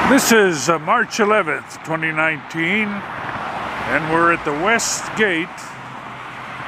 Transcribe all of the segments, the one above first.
This is March 11th, 2019, and we're at the west gate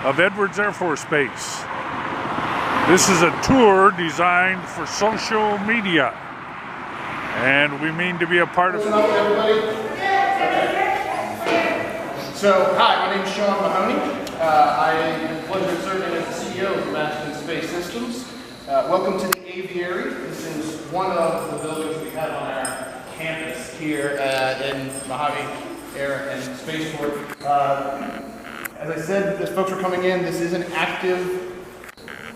of Edwards Air Force Base. This is a tour designed for social media, and we mean to be a part of it. Hello, everybody. So, hi, my name is Mahoney. I have the pleasure of serving as the CEO of Masten Space Systems. Welcome to the aviary. This is one of the buildings we have on our campus here in Mahoney Air and Spaceport. As I said, as folks are coming in, this is an active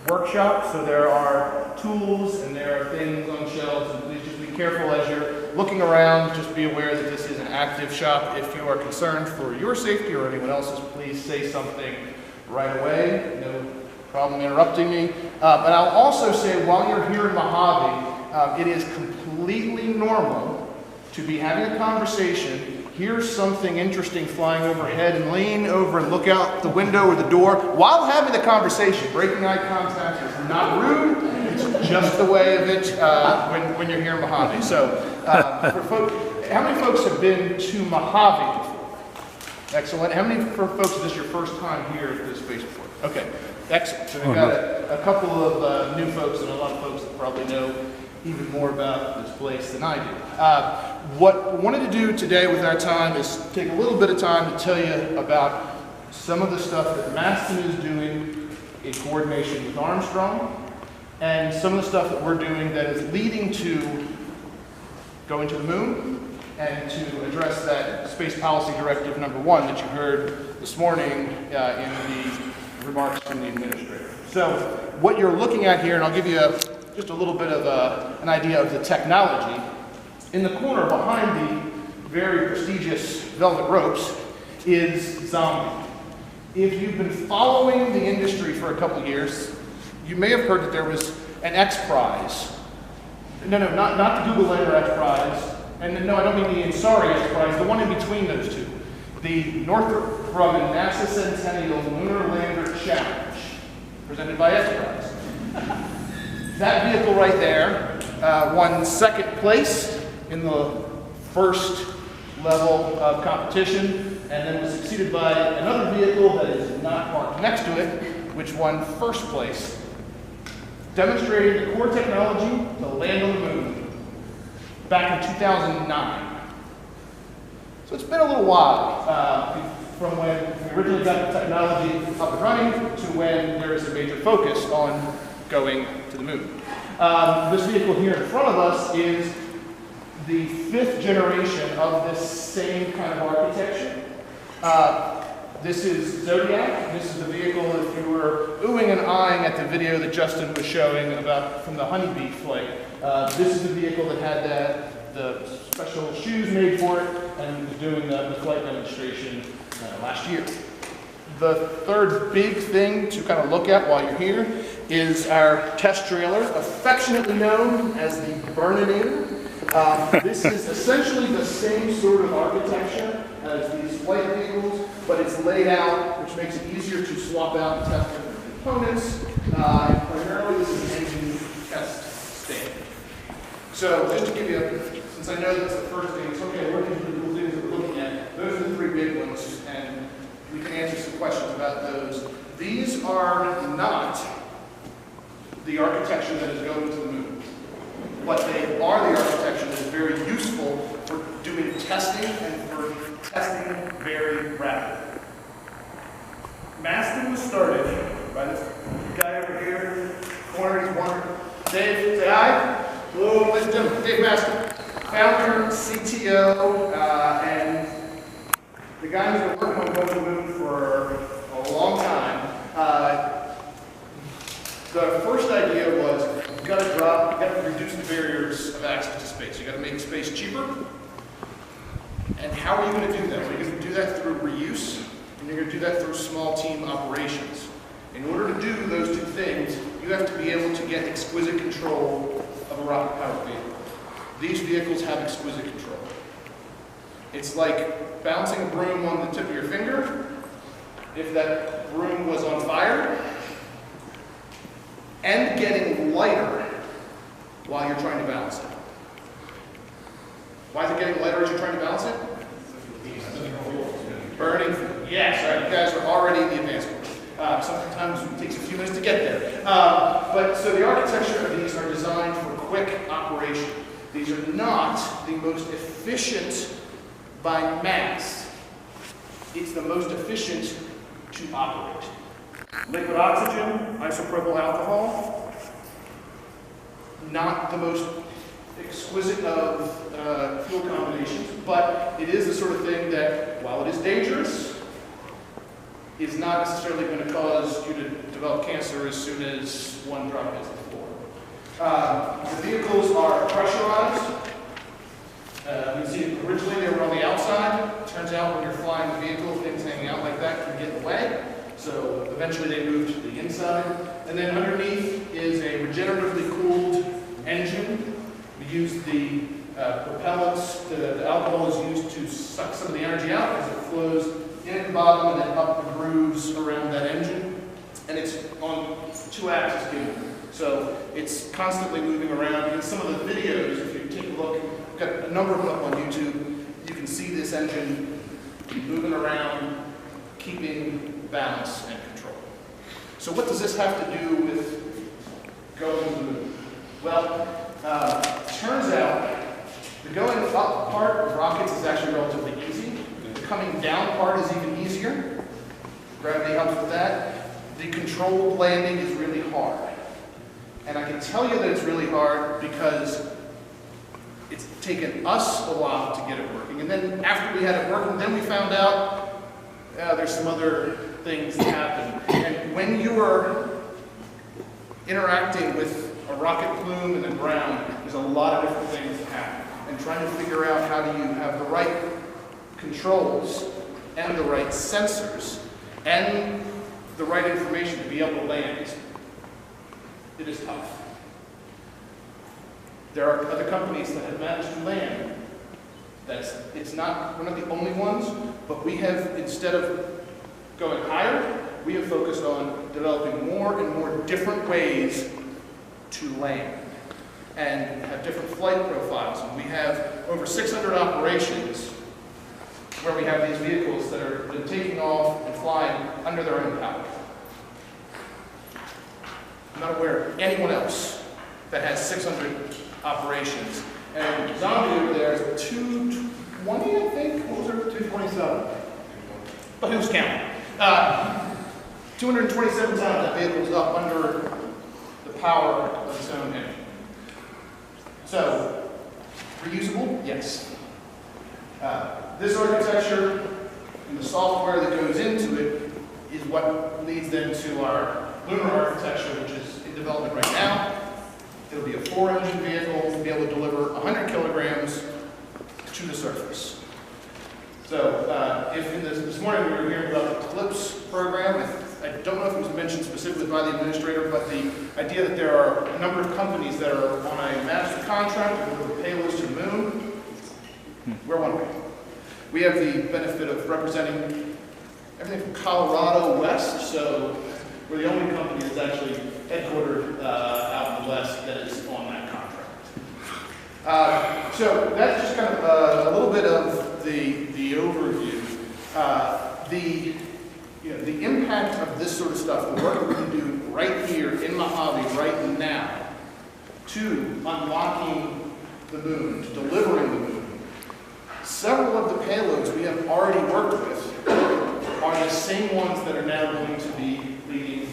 workshop, so there are tools and there are things on shelves, and please just be careful as you're looking around. Just be aware that this is an active shop. If you are concerned for your safety or anyone else's, please say something right away. No problem interrupting me. And I'll also say, while you're here in Mojave, it is completely normal to be having a conversation, hear something interesting flying overhead, and lean over and look out the window or the door while having the conversation. Breaking eye contact is not rude, it's just the way of it when you're here in Mojave. So, for folks, how many folks have been to Mojave before? Excellent. How many folks, is this your first time here at the spaceport? Okay, excellent. So we've got a couple of new folks and a lot of folks that probably know even more about this place than I do. What we wanted to do today with our time is take a little bit of time to tell you about some of the stuff that Masten is doing in coordination with Armstrong, and some of the stuff that we're doing that is leading to going to the moon and to address that Space Policy Directive #1 that you heard this morning in the remarks from the administrator. So what you're looking at here, and I'll give you just a little bit of an idea of the technology. In the corner behind the very prestigious velvet ropes is Zombie. If you've been following the industry for a couple of years, you may have heard that there was an X Prize. No, not the Google Lander X Prize. And no, I don't mean the Ansari X Prize, the one in between those two. The Northrop Grumman NASA Centennial Lunar Lander Challenge, presented by X Prize. That vehicle right there won second place in the first level of competition, and then was succeeded by another vehicle that is not marked next to it, which won first place, demonstrating the core technology to land on the moon back in 2009. So it's been a little while from when we originally got the technology up and running to when there is a major focus on going to the moon. This vehicle here in front of us is the 5th generation of this same kind of architecture. This is Zodiac. This is the vehicle, if you were oohing and eyeing at the video that Justin was showing about from the honeybee flight, this is the vehicle that had the special shoes made for it and was doing the flight demonstration last year. The third big thing to kind of look at while you're here is our test trailer, affectionately known as the Burn-It-In. This is essentially the same sort of architecture as these flight vehicles, but it's laid out, which makes it easier to swap out and test different components. And primarily, this is an engine test stand. So just to give you, since I know that's the first thing, it's okay, what are the little things that we're looking at? Those are the three big ones, and we can answer some questions about those. These are not the architecture that is going to the moon, but they are the architecture that is very useful for doing testing and for testing very rapidly. Masten was started by this guy over here, corner, he's one. Dave, say hi. Hello, ladies and gentlemen, Dave Masten, founder, CTO, and the guy who's been working on going to the moon for a long time. The first idea was you've got to reduce the barriers of access to space. You've got to make space cheaper. And how are you going to do that? Well, you're going to do that through reuse, and you're going to do that through small team operations. In order to do those two things, you have to be able to get exquisite control of a rocket-powered vehicle. These vehicles have exquisite control. It's like bouncing a broom on the tip of your finger. If that broom was on fire, and getting lighter while you're trying to balance it. Why is it getting lighter as you're trying to balance it? Burning. Yes, right. You guys are already in the advanced course. Sometimes it takes a few minutes to get there. But so the architecture of these are designed for quick operation. These are not the most efficient by mass. It's the most efficient to operate. Liquid oxygen, isopropyl alcohol, not the most exquisite of fuel combinations, but it is the sort of thing that, while it is dangerous, is not necessarily going to cause you to develop cancer as soon as one drop hits the floor. The vehicles are pressurized. You can see originally they were on the outside. Turns out when you're flying the vehicle, things hanging out like that can get in the way. So eventually they moved to the inside. And then underneath is a regeneratively cooled engine. We use the propellants. The alcohol is used to suck some of the energy out as it flows in at the bottom and then up the grooves around that engine. And it's on 2-axis gear. So it's constantly moving around. In some of the videos, if you take a look, I've got a number of them up on YouTube, you can see this engine moving around, keeping balance and control. So what does this have to do with going to the moon? Well, turns out the going up part of rockets is actually relatively easy. The coming down part is even easier. Gravity helps with that. The controlled landing is really hard. And I can tell you that it's really hard because it's taken us a while to get it working. And then after we had it working, then we found out there's some other things that happen. And when you are interacting with a rocket plume and the ground, there's a lot of different things that happen. And trying to figure out how do you have the right controls and the right sensors and the right information to be able to land. It is tough. There are other companies that have managed to land. We're not the only ones, but we have, instead of going higher, we have focused on developing more and more different ways to land and have different flight profiles. And we have over 600 operations where we have these vehicles that are taking off and flying under their own power. I'm not aware of anyone else that has 600 operations. And Zombie over there is 220, I think? What was it? 227. But who's counting? 227 times that vehicle's up under the power of its own engine. So, reusable? Yes. This architecture and the software that goes into it is what leads then to our LUNAR architecture, which is in development right now. It'll be a 4-engine vehicle to be able to deliver 100 kilograms to the surface. So if this morning we were hearing about the CLIPS program, I don't know if it was mentioned specifically by the administrator, but the idea that there are a number of companies that are on a master contract to deliver payloads to the moon, we're one of them. We have the benefit of representing everything from Colorado west, so we're the only company that's actually headquartered out in the west that is on that contract. So that's just kind of a little bit of the overview. The impact of this sort of stuff, the work that we can do right here in Mojave right now to unlocking the moon, to delivering the moon. Several of the payloads we have already worked with are the same ones that are now going to be leading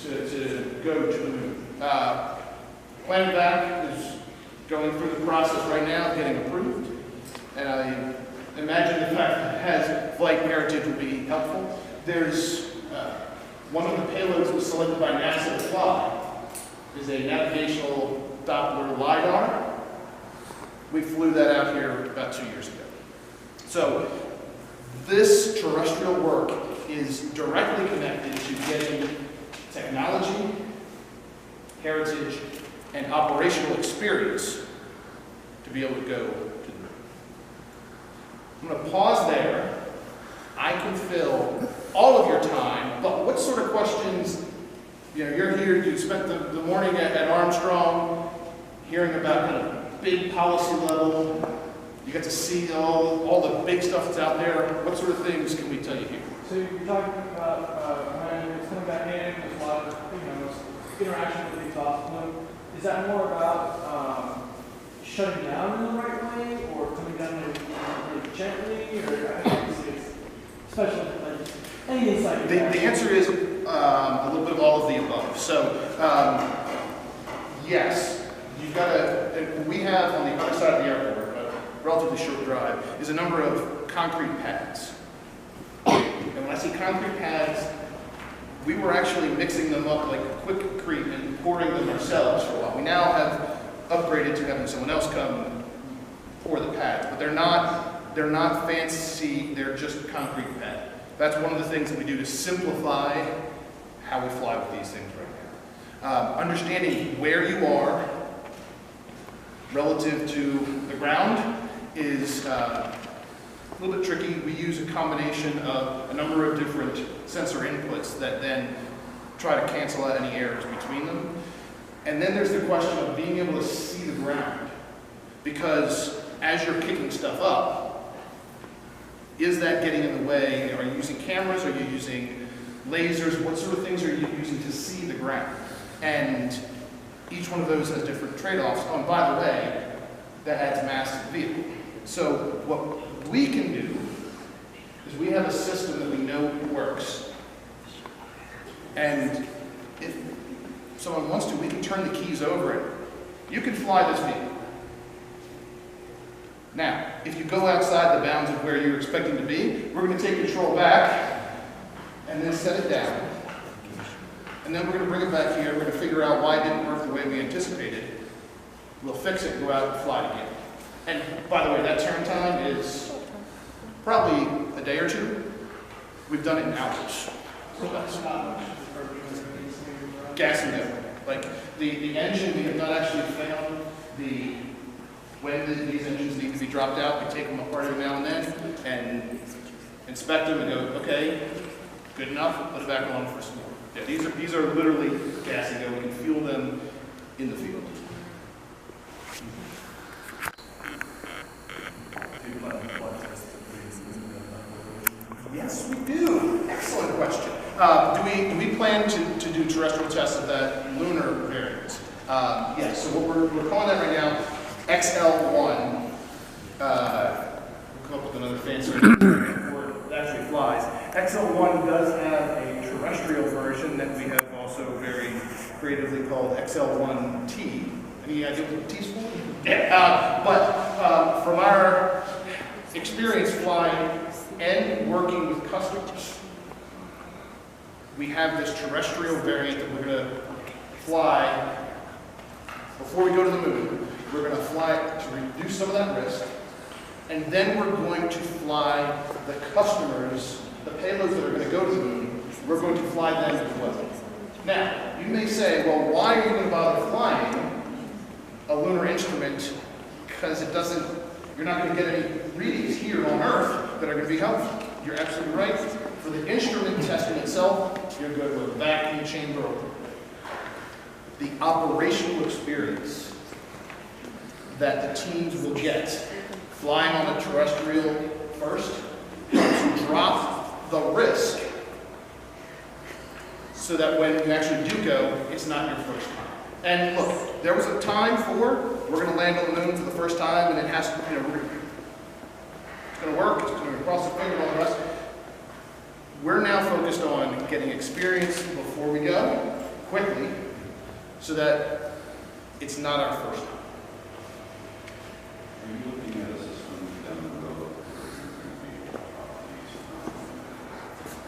to go to the moon. Planet Vac is going through the process right now of getting approved, and I imagine the fact that it has flight heritage will be helpful. There's one of the payloads that was selected by NASA to fly is a navigational Doppler LiDAR. We flew that out here about 2 years ago. So this terrestrial work is directly connected to getting technology, heritage, and operational experience to be able to go to the moon. I'm going to pause there. I can fill all of your time, but what sort of questions, you're here, you spent the morning at Armstrong hearing about kind of big policy level You get to see all the big stuff that's out there. What sort of things can we tell you here? So you're talking about when it's coming back in, there's a lot of interaction with the exhaust fluid. Is that more about shutting down in the right way, or coming down really gently, or obviously it's especially like any insight? The answer is a little bit of all of the above. So yes, you've got to. We have on the other side of the airport, a relatively short drive, is a number of concrete pads. And when I say concrete pads, we were actually mixing them up like Quickcrete and pouring them ourselves for a while. We now have upgraded to having someone else come and pour the pads, but they're not fancy, they're just concrete pad. That's one of the things that we do to simplify how we fly with these things right now. Understanding where you are relative to the ground is a little bit tricky. We use a combination of a number of different sensor inputs that then try to cancel out any errors between them. And then there's the question of being able to see the ground. Because as you're kicking stuff up, is that getting in the way? Are you using cameras? Are you using lasers? What sort of things are you using to see the ground? And each one of those has different trade-offs. Oh, and by the way, that adds mass to the vehicle. So what we can do is we have a system that we know works. And if someone wants to, we can turn the keys over it. You can fly this vehicle. Now, if you go outside the bounds of where you're expecting to be, we're going to take control back and then set it down. And then we're going to bring it back here. We're going to figure out why it didn't work the way we anticipated. We'll fix it and go out and fly it again. And by the way, that turn time is probably a day or two. We've done it in hours. Gas and go. Like the engine, we have not actually found when these engines need to be dropped out. We take them apart every now and then and inspect them and go, okay, good enough, put it back on for some more. Yeah, these are literally gas and go. We can fuel them in the field. Yes, we do. Excellent question. Do we plan to do terrestrial tests of that LUNAR variant? Yes. So what we're calling that right now XL1. We'll come up with another fancy word that actually flies. XL1 does have a terrestrial version that we have also very creatively called XL1T. Any idea what the T's for? Yeah. But from our experience flying and working with customers, we have this terrestrial variant that we're going to fly before we go to the moon. We're going to fly it to reduce some of that risk, and then we're going to fly the customers, the payloads that are going to go to the moon, we're going to fly them as well. Now, you may say, well, why are you going to bother flying a lunar instrument? Because you're not going to get any readings here on Earth that are going to be helpful. You're absolutely right. For the instrument testing itself, you're good with a vacuum chamber. The operational experience that the teams will get flying on a terrestrial first to drop the risk so that when you actually do go, it's not your first time. And look, there was a time for we're going to land on the moon for the first time, and it has to, it's going to work, it's going to cross the finger, all the rest. We're now focused on getting experience before we go, quickly, so that it's not our first time. Are you looking at a system down the road where you're going to be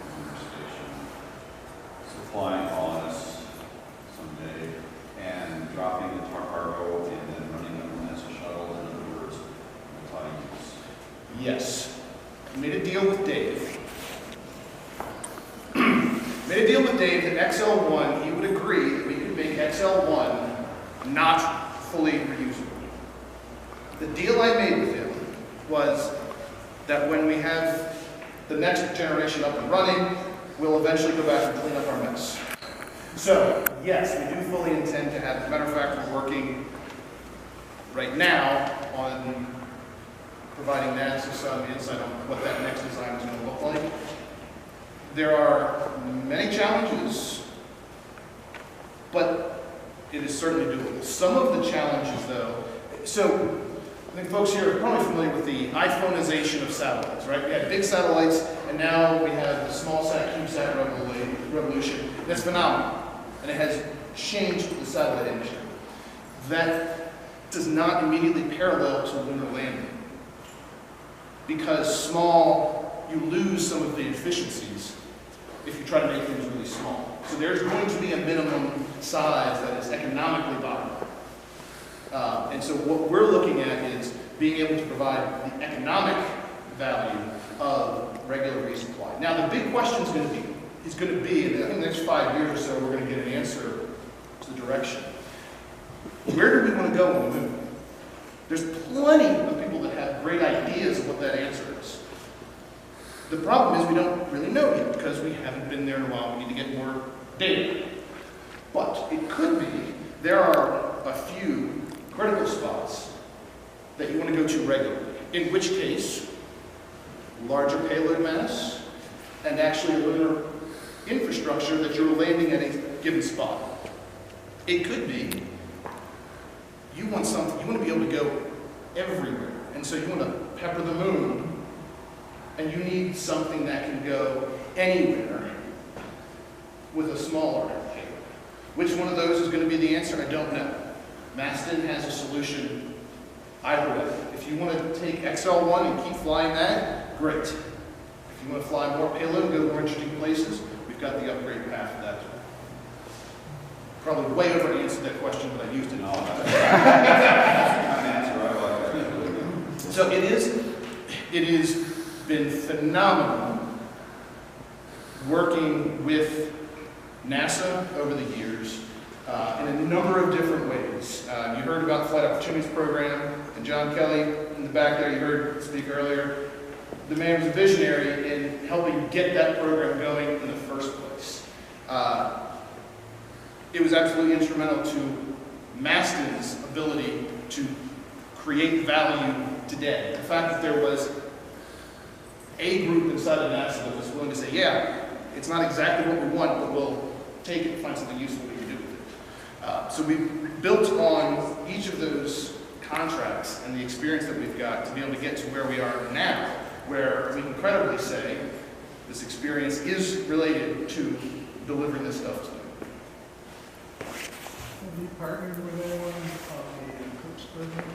on your station, supplying colonists someday, and dropping the cargo and then running them as a shuttle, in other words, multi-use? Yes. I made a deal with Dave. Made a deal with Dave that XL1, he would agree that we could make XL1 not fully reusable. The deal I made with him was that when we have the next generation up and running, we'll eventually go back and clean up our mess. So, yes, we do fully intend to have, as a matter of fact, we're working right now on providing NASA some insight on what that next design is going to look like. There are many challenges, but it is certainly doable. Some of the challenges, though, so I think folks here are probably familiar with the iPhoneization of satellites, right? We had big satellites, and now we have the small sat, CubeSat revolution. That's phenomenal, and it has changed the satellite industry. That does not immediately parallel to lunar landing, because small, you lose some of the efficiencies if you try to make things really small. So there's going to be a minimum size that is economically viable. And so what we're looking at is being able to provide the economic value of regular resupply. Now the big question is going to be, and I think the next 5 years or so we're going to get an answer to the direction. Where do we want to go on the moon? There's plenty of people that have great ideas of what that answer is. The problem is we don't really know yet because we haven't been there in a while. We need to get more data. But it could be there are a few critical spots that you want to go to regularly, in which case larger payload mass and actually a lunar infrastructure that you're landing at a given spot. It could be you want something, you want to be able to go everywhere, and so you want to pepper the moon, and you need something that can go anywhere with a smaller payload. Which one of those is going to be the answer? I don't know. Masten has a solution either way. If you want to take XL1 and keep flying that, great. If you want to fly more payload and go to more interesting places, we've got the upgrade path for that. Probably way over answered that question, but I used it all. So it has been phenomenal working with NASA over the years in a number of different ways. You heard about the Flight Opportunities Program, and John Kelly in the back there, you heard speak earlier. The man was a visionary in helping get that program going in the first place. It was absolutely instrumental to Masten's ability to create value today. The fact that there was a group inside of NASA that was willing to say, yeah, it's not exactly what we want, but we'll take it and find something useful we can do with it. So we built on each of those contracts and the experience that we've got to be able to get to where we are now, where we can credibly say this experience is related to delivering this stuff to them. Have you partnered with anyone on the Eclipse program?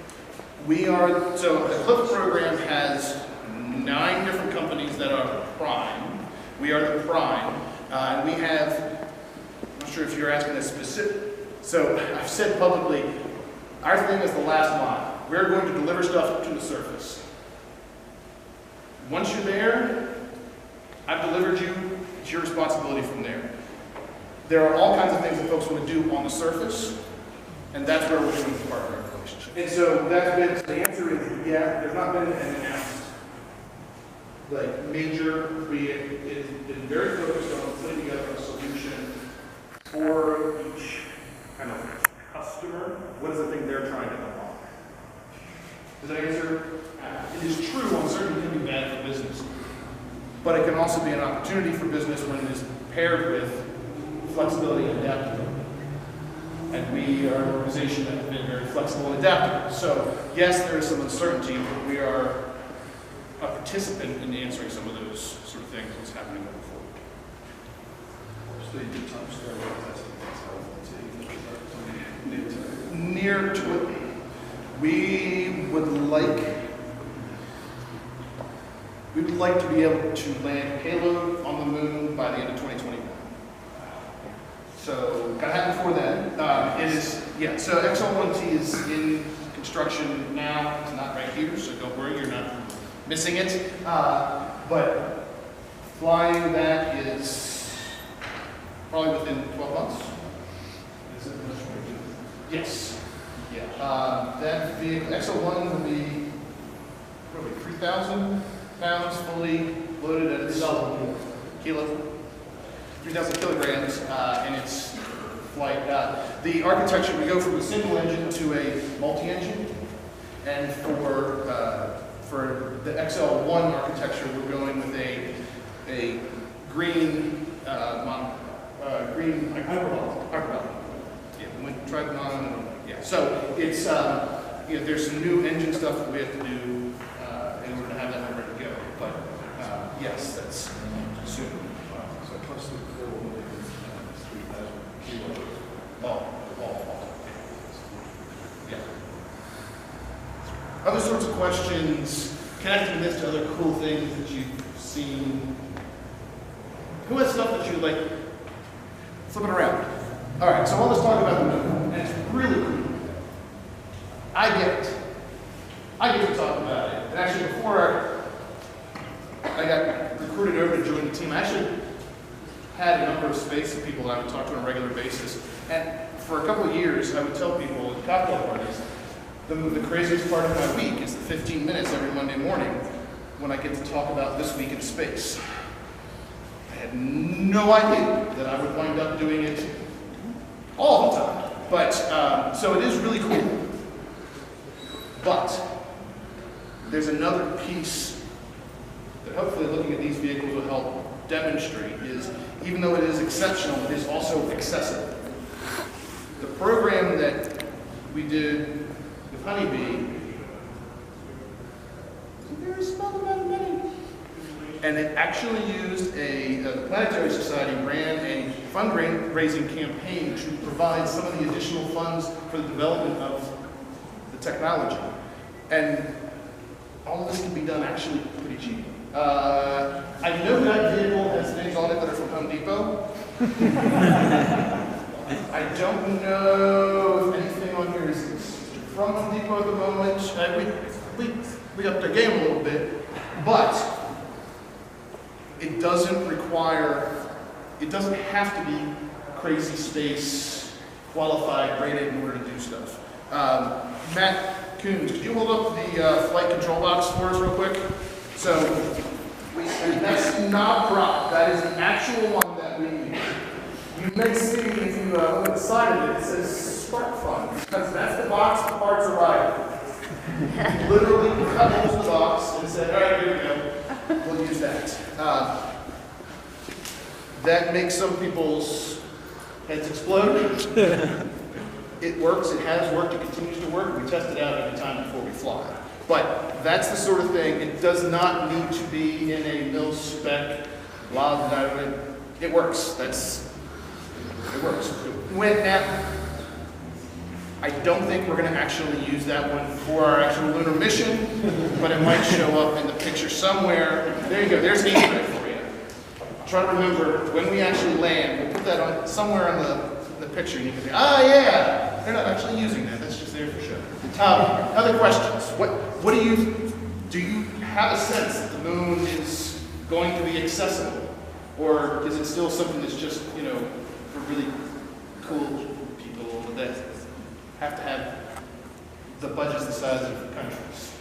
We are, so the Eclipse program has 9 different companies that are prime. We are the prime. And we have, I'm not sure if you're asking a specific, so I've said publicly, our thing is the last mile. We're going to deliver stuff to the surface. Once you're there, I've delivered you, it's your responsibility from there. There are all kinds of things that folks want to do on the surface, and that's where we're doing the partner relationship. And so that's been, the answer is yeah, there's not been an announced, like, major, it has been very focused on putting together a solution for each kind of customer. What is the thing they're trying to unlock? Does that answer? It is true, uncertainty can be bad for business, but it can also be an opportunity for business when it is paired with flexibility and adaptability. And we are an organization that has been very flexible and adaptable. So yes, there is some uncertainty, but we are a participant in answering some of those sort of things that's happening going forward. So you did touch there about testing Near to it, we would like to be able to land payload on the moon by the end of 2021. So, gotta happen before then. It is, yeah, so XL1T is in construction now. It's not right here, so don't worry, you're not missing it. But flying that is probably within 12 months. Is it much more good? Yes. Yeah. That vehicle, XL1 will be probably 3,000 pounds fully loaded at 3,000 kilograms, and it's flight. The architecture, we go from a single engine to a multi-engine, and for XL1 architecture, we're going with a green, green hyperbolic. Yeah, we went tried on. Yeah, so it's you know, there's some new engine stuff that we have to do in order to have that ready to go. But yes, that's soon. So plus the will be 3,000 kilos. All. Yeah. Other sorts of questions, connecting this to other cool things that you've seen. Who has stuff that you like flipping around? All right, so I want to talk about the moon, and it's really cool. I get to talk about it. And actually, before I got recruited over to join the team, I actually had a number of space people that I would talk to on a regular basis. And for a couple of years, I would tell people at cocktail parties, the craziest part of my week is the 15 minutes every Monday morning when I get to talk about this week in space. I had no idea that I would wind up doing it all the time. But, so it is really cool. But there's another piece that hopefully looking at these vehicles will help demonstrate is, even though it is exceptional, it is also accessible. The program that we did with Honeybee was a very small amount of money. And it actually used the Planetary Society ran a fundraising campaign to provide some of the additional funds for the development of the technology. And all of this can be done actually pretty cheap. I know that vehicle has things on it that are from Home Depot. I don't know if anything on here is from Home Depot at the moment. We upped our game a little bit, but it doesn't have to be crazy space qualified, rated in order to do stuff. Matt Coons, could you hold up the flight control box for us real quick? So, that's not a prop. That is the actual one that we use. You may see, if you look at the side of it, it says Spark Fun, because that's the box the parts arrive in. Literally cut holes in the box and said, all right, here we go. We'll use that. That makes some people's heads explode. It works, it has worked, it continues to work. We test it out every time before we fly. But that's the sort of thing, it does not need to be in a mil-spec, blah, blah, blah. It works, it works. I don't think we're going to actually use that one for our actual lunar mission, but it might show up in the picture somewhere. There you go, there's an Easter egg for you. Try to remember, when we actually land, we'll put that on somewhere on the picture, and you can say, ah, yeah, they're not actually using that, that's just there for show. Other questions? What do you have a sense that the moon is going to be accessible? Or is it still something that's just, you know, for really cool people that have to have the budgets the size of countries?